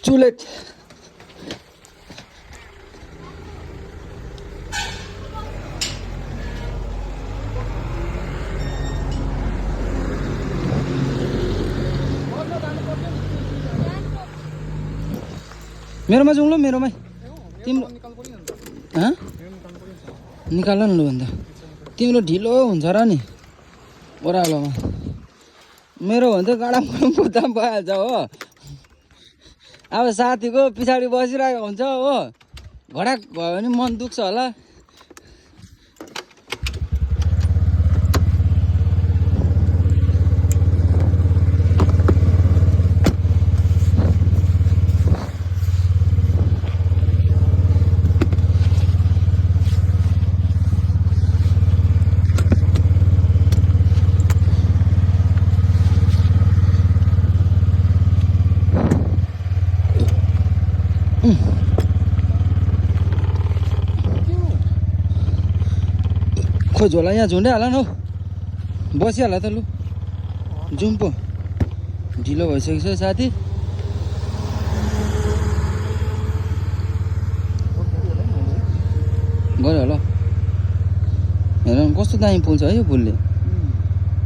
Too late. मेरोमा जाउँ ल मेरोमै तिम्रो निकाल न लु अन्त तिम्रो ढिलो हुन्छ र नि ओह्रालोमा मेरो भन्दा गाडा कुद्दा पनि भइहाल्छ हो अब साथीको पछाडि बसिरहेको हुन्छ हो घडाक भयो भने मन दुख्छ होला खोइ झोला यहाँ झुन्डै हाल न हौ बसिहाल त लु जाउँ पो ढिलो भइसकेको छ साथी गऱ्यो होला हेर कस्तो दामी पुल्छ है यो पुलले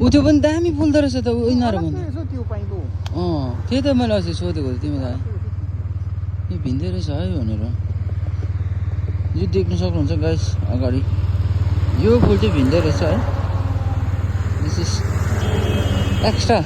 ऊ त्यो पनि दामी पुल्दो रहेछ त उनीहरू त्यही त मैले अस्ति सोधेको थिएँ तिमीलाई यो भिन्दै रहेछ है भनेर यो देख्नु सक्नुहुन्छ गाइस अगाडि यो पुल चाहिँ भिन्दै रहेछ है दिस इज एक्स्ट्रा